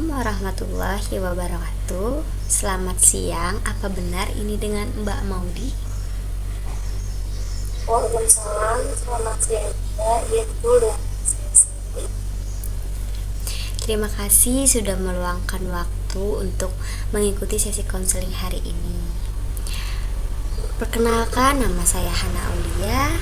Warahmatullahi wabarakatuh. Selamat siang, apa benar ini dengan Mbak Maudi? Waalaikumsalam, selamat siang juga. Iya betul dengan saya sendiri. Terima kasih sudah meluangkan waktu untuk mengikuti sesi konseling hari ini. Perkenalkan, nama saya Hana Aulia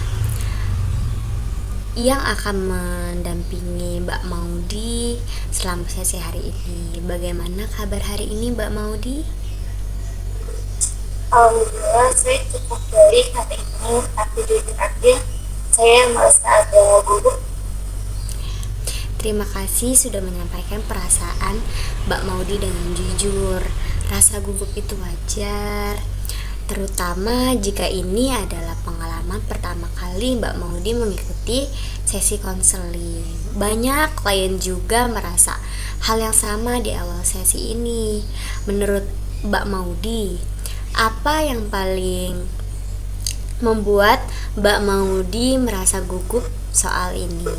yang akan mendampingi Mbak Maudi selama sesi hari ini. Bagaimana kabar hari ini Mbak Maudi? Alhamdulillah saya cukup baik hari ini, tapi jujur aja saya merasa agak gugup. Terima kasih sudah menyampaikan perasaan Mbak Maudi dengan jujur. Rasa gugup itu wajar, terutama jika ini adalah pengalaman pertama kali Mbak Maudi mengikuti sesi konseling. Banyak klien juga merasa hal yang sama di awal sesi ini. Menurut Mbak Maudi, apa yang paling membuat Mbak Maudi merasa gugup soal ini?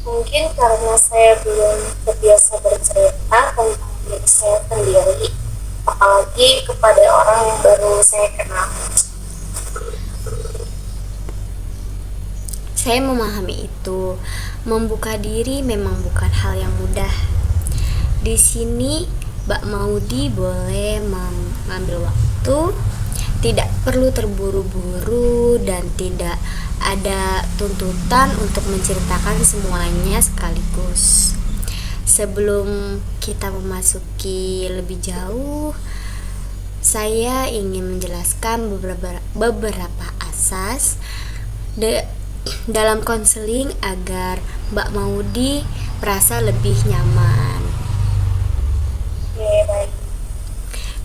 Mungkin karena saya belum terbiasa bercerita tentang diri saya sendiri, apalagi kepada orang yang baru saya kenal. Saya memahami itu. Membuka diri memang bukan hal yang mudah. Di sini Mbak Maudi boleh mengambil waktu, tidak perlu terburu-buru dan tidak ada tuntutan untuk menceritakan semuanya sekaligus. Sebelum kita memasuki lebih jauh, saya ingin menjelaskan beberapa asas dalam konseling agar Mbak Maudi merasa lebih nyaman. Oke, baik.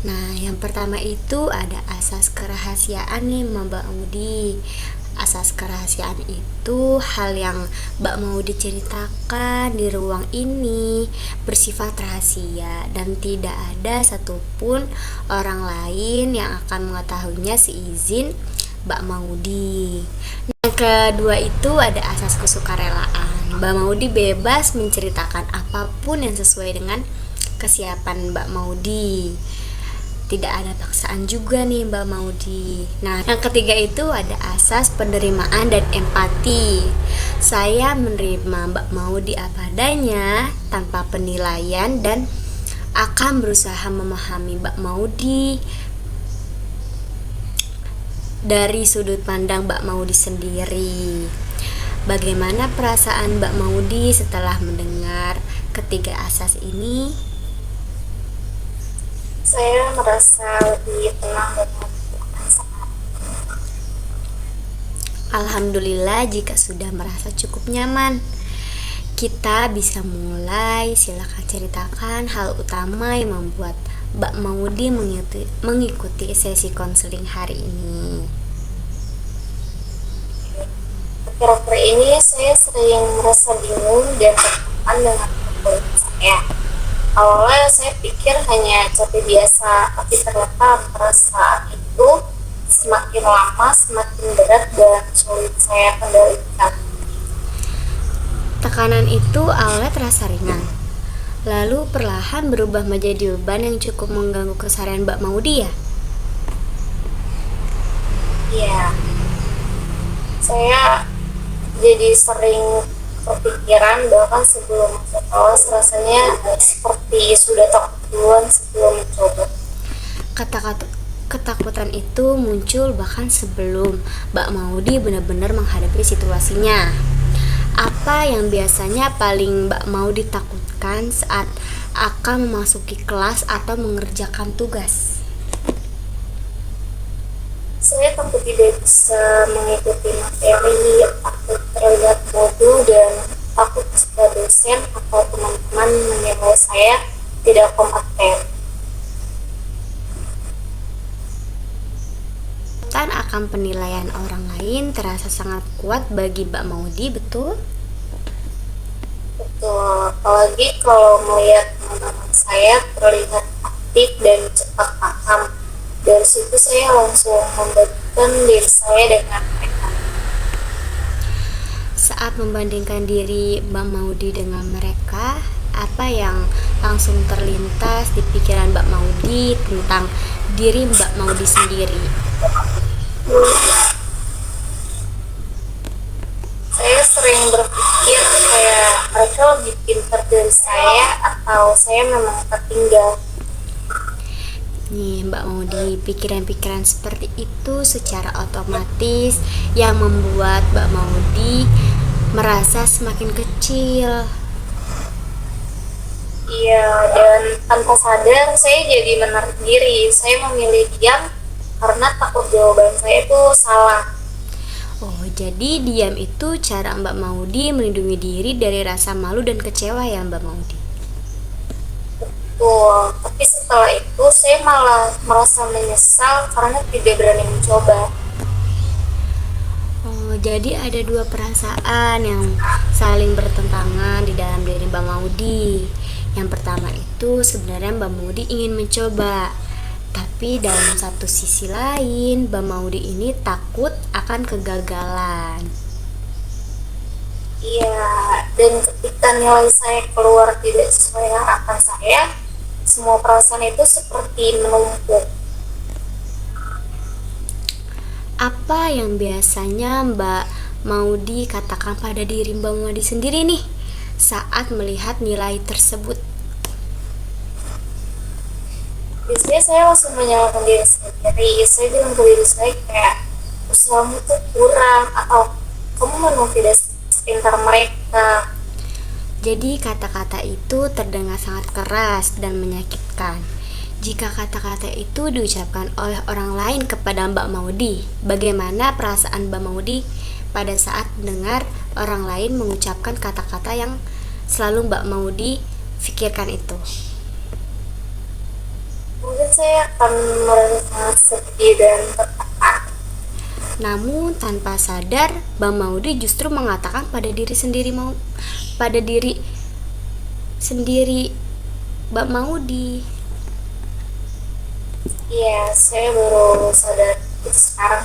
Nah, yang pertama itu ada asas kerahasiaan nih Mbak Maudi. Asas kerahasiaan itu hal yang Mbak Maudi ceritakan di ruang ini bersifat rahasia dan tidak ada satupun orang lain yang akan mengetahuinya seizin Mbak Maudi. Yang kedua itu ada asas kesukarelaan. Mbak Maudi bebas menceritakan apapun yang sesuai dengan kesiapan Mbak Maudi. Tidak ada paksaan juga nih Mbak Maudi. Nah, yang ketiga itu ada asas penerimaan dan empati. Saya menerima Mbak Maudi apa adanya tanpa penilaian dan akan berusaha memahami Mbak Maudi dari sudut pandang Mbak Maudi sendiri. Bagaimana perasaan Mbak Maudi setelah mendengar ketiga asas ini? Saya merasa lebih tenang dan Alhamdulillah jika sudah merasa cukup nyaman. Kita bisa mulai, silakan ceritakan hal utama yang membuat Mbak Maudi mengikuti sesi konseling hari ini. akhir-akhir ini saya sering merasa bingung dan tertekan dengan perbuatan saya. Awalnya saya pikir hanya capek biasa, tapi ternyata perasaan itu semakin lama semakin berat dan sulit saya kendalikan. Tekanan itu awalnya terasa ringan, lalu perlahan berubah menjadi beban yang cukup mengganggu keseharian Mbak Maudi ya? Iya, saya jadi sering kepikiran, bahkan sebelum masuk kelas rasanya seperti sudah takut duluan sebelum mencoba. Ketakutan itu muncul bahkan sebelum Mbak Maudi benar-benar menghadapi situasinya. Apa yang biasanya paling Mbak Maudi takutkan saat akan memasuki kelas atau mengerjakan tugas? Saya takut tidak bisa mengikuti materi, takut terlihat bodoh, dan takut jika dosen atau teman-teman menilai saya tidak kompeten. Akan penilaian orang lain terasa sangat kuat bagi Mbak Maudi, betul? Betul, apalagi kalau melihat teman-teman saya terlihat aktif dan cepat paham. Dari situ saya langsung membandingkan diri saya dengan mereka. Saat membandingkan diri Mbak Maudi dengan mereka, apa yang langsung terlintas di pikiran Mbak Maudi tentang diri Mbak Maudi sendiri? Saya sering berpikir kayak mereka lebih pintar dari saya atau saya memang tertinggal. Nih Mbak Maudi, pikiran-pikiran seperti itu secara otomatis yang membuat Mbak Maudi merasa semakin kecil. Iya, dan tanpa sadar saya jadi menarik diri. Saya memilih diam karena takut jawaban saya itu salah. Oh, jadi diam itu cara Mbak Maudi melindungi diri dari rasa malu dan kecewa ya Mbak Maudi? Tuh, tapi setelah itu saya malah merasa menyesal karena tidak berani mencoba. Oh, jadi ada dua perasaan yang saling bertentangan di dalam diri Mbak Maudi. Yang pertama itu sebenarnya Mbak Maudi ingin mencoba, tapi dalam satu sisi lain Mbak Maudi ini takut akan kegagalan. Iya, dan ketika nilai saya keluar tidak sesuai harapan saya, semua perasaan itu seperti menumpuk. Apa yang biasanya Mbak Maudi katakan pada diri Mbak Maudi sendiri nih saat melihat nilai tersebut? Biasanya saya langsung menyalahkan diri sendiri. Saya bilang ke diri saya kayak, usahamu tuh kurang, atau kamu memang tidak sepintar mereka. Jadi kata-kata itu terdengar sangat keras dan menyakitkan. Jika kata-kata itu diucapkan oleh orang lain kepada Mbak Maudi, bagaimana perasaan Mbak Maudi pada saat mendengar orang lain mengucapkan kata-kata yang selalu Mbak Maudi pikirkan itu? Mungkin saya akan merasa sangat sedih dan tertekan. Namun tanpa sadar, Mbak Maudi justru mengatakan pada diri sendiri Mbak Maudi. Iya, saya baru sadar itu sekarang.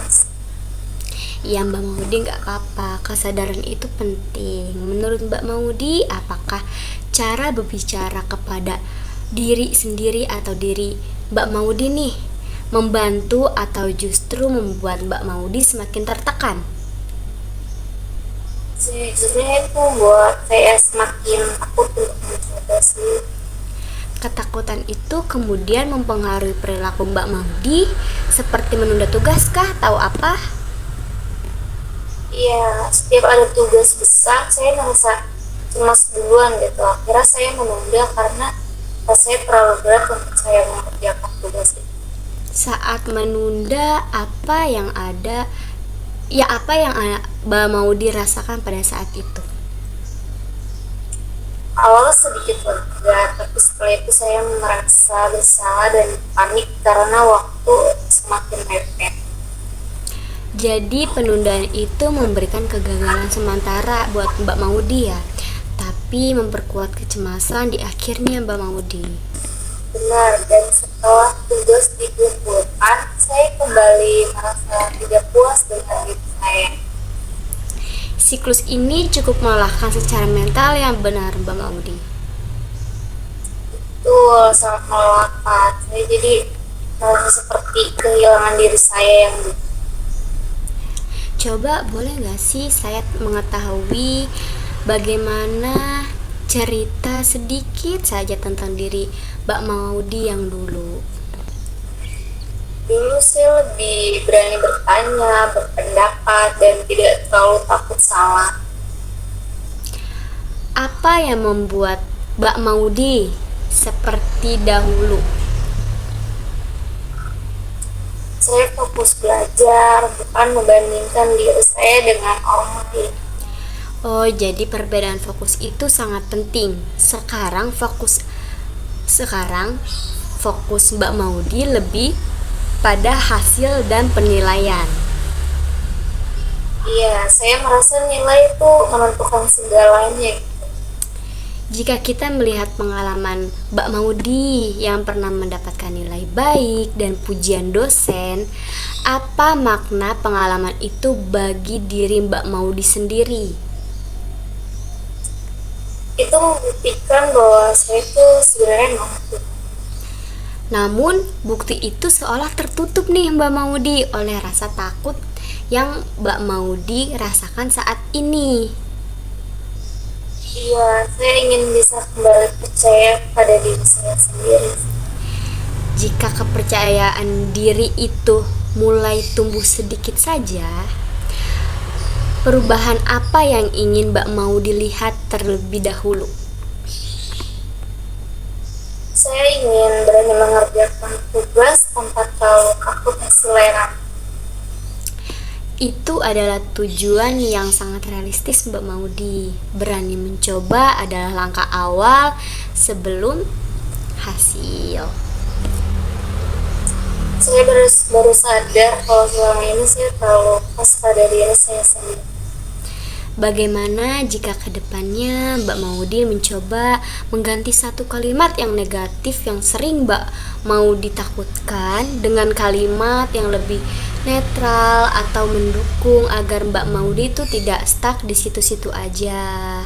Ya Mbak Maudi, nggak apa-apa, kesadaran itu penting. Menurut Mbak Maudi, apakah cara berbicara kepada diri sendiri atau diri Mbak Maudi nih membantu atau justru membuat Mbak Maudi semakin tertekan? Sejujurnya itu membuat saya semakin takut untuk mencoba sih. Ketakutan itu kemudian mempengaruhi perilaku Mbak Maudi seperti menunda tugas kah atau apa? Iya, setiap ada tugas besar saya merasa cemas duluan gitu. Akhirnya saya menunda karena rasanya terlalu berat untuk saya mengerjakan tugas itu. Saat menunda, apa yang Mbak Maudi rasakan pada saat itu? Awalnya sedikit lega, tapi setelah itu saya merasa bersalah dan panik karena waktu semakin mepet. Jadi penundaan itu memberikan kegagalan sementara buat Mbak Maudi ya, tapi memperkuat kecemasan di akhirnya Mbak Maudi. Benar, dan setelah tugas dikumpulkan, saya kembali merasa tidak puas dengan diri saya. Siklus ini cukup melelahkan secara mental yang benar Mbak Maudi. Betul, sangat melelahkan. Saya jadi merasa seperti kehilangan diri saya yang dulu. Coba boleh gak sih saya mengetahui bagaimana cerita sedikit saja tentang diri Mbak Maudi yang dulu? Dulu saya lebih berani bertanya, berpendapat, dan tidak terlalu takut salah. Apa yang membuat Mbak Maudi seperti dahulu? Saya fokus belajar, bukan membandingkan diri saya dengan orang lain. Oh, jadi perbedaan fokus itu sangat penting. Sekarang fokus Mbak Maudi lebih pada hasil dan penilaian. Iya, saya merasa nilai itu menentukan segalanya. Jika kita melihat pengalaman Mbak Maudi yang pernah mendapatkan nilai baik dan pujian dosen, apa makna pengalaman itu bagi diri Mbak Maudi sendiri? itu membuktikan bahwa saya itu sebenarnya mampu. Namun, bukti itu seolah tertutup nih Mbak Maudi oleh rasa takut yang Mbak Maudi rasakan saat ini. Iya, saya ingin bisa kembali percaya pada diri saya sendiri. Jika kepercayaan diri itu mulai tumbuh sedikit saja, perubahan apa yang ingin Mbak Maudi lihat terlebih dahulu? Saya ingin berani mengerjakan tugas tanpa terlalu kaku dan selera. Itu adalah tujuan yang sangat realistis Mbak Maudi. Berani mencoba adalah langkah awal sebelum hasil. Saya baru sadar kalau selama ini saya terlalu lepas pada diri saya sendiri. Bagaimana jika kedepannya Mbak Maudi mencoba mengganti satu kalimat yang negatif yang sering Mbak Maudi takutkan dengan kalimat yang lebih netral atau mendukung agar Mbak Maudi itu tidak stuck di situ-situ aja?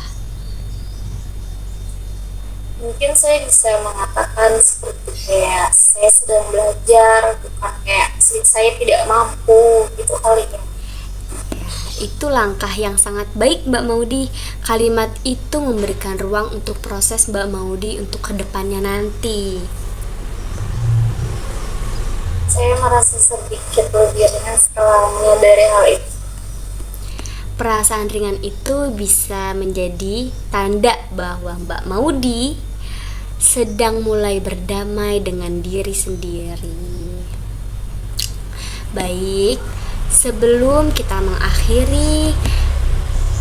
Mungkin saya bisa mengatakan seperti kayak saya sedang belajar, bukan kayak saya tidak mampu gitu kali ya. Itu langkah yang sangat baik Mbak Maudi. Kalimat itu memberikan ruang untuk proses Mbak Maudi untuk kedepannya nanti. Saya merasa sedikit lebih ringan setelah menyadari hal itu. Perasaan ringan itu bisa menjadi tanda bahwa Mbak Maudi sedang mulai berdamai dengan diri sendiri. Baik, sebelum kita mengakhiri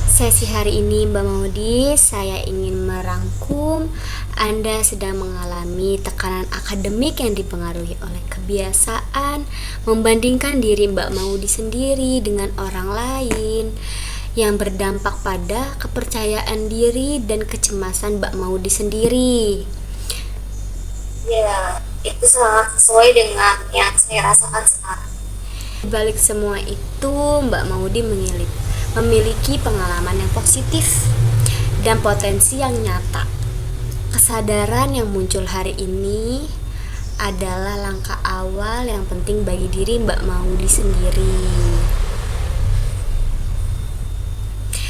sesi hari ini Mbak Maudi, saya ingin merangkum. Anda sedang mengalami tekanan akademik yang dipengaruhi oleh kebiasaan membandingkan diri Mbak Maudi sendiri dengan orang lain, yang berdampak pada kepercayaan diri dan kecemasan Mbak Maudi sendiri. Ya, itu sangat sesuai dengan yang saya rasakan sekarang. Di balik semua itu, Mbak Maudi memiliki pengalaman yang positif dan potensi yang nyata. Kesadaran yang muncul hari ini adalah langkah awal yang penting bagi diri Mbak Maudi sendiri.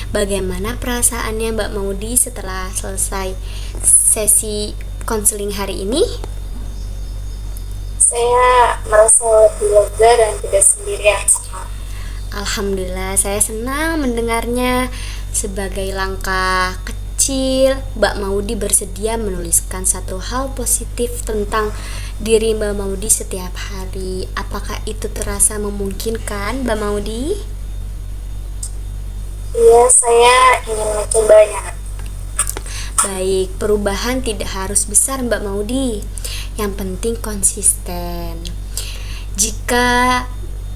Bagaimana perasaannya Mbak Maudi setelah selesai sesi konseling hari ini? Saya merasa lebih lega dan tidak sendirian sekarang. Alhamdulillah, saya senang mendengarnya. Sebagai langkah kecil, Mbak Maudi bersedia menuliskan satu hal positif tentang diri Mbak Maudi setiap hari. Apakah itu terasa memungkinkan, Mbak Maudi? Iya, saya ingin mencobanya. Baik, perubahan tidak harus besar Mbak Maudi. Yang penting konsisten. Jika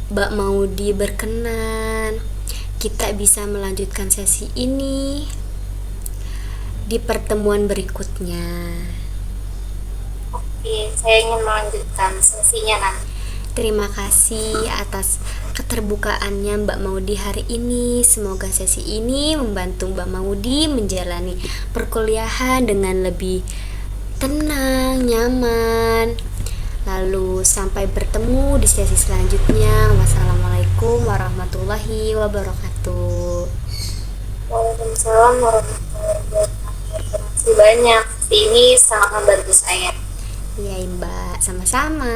Mbak Maudi berkenan, kita bisa melanjutkan sesi ini di pertemuan berikutnya. Oke, saya ingin melanjutkan sesinya nanti. Terima kasih atas keterbukaannya Mbak Maudi hari ini. Semoga sesi ini membantu Mbak Maudi menjalani perkuliahan dengan lebih tenang, nyaman. Lalu sampai bertemu di sesi selanjutnya. Wassalamualaikum warahmatullahi wabarakatuh. Waalaikumsalam warahmatullahi wabarakatuh. Terima kasih banyak. Ini sangat membantu saya. Iya Mbak, sama-sama.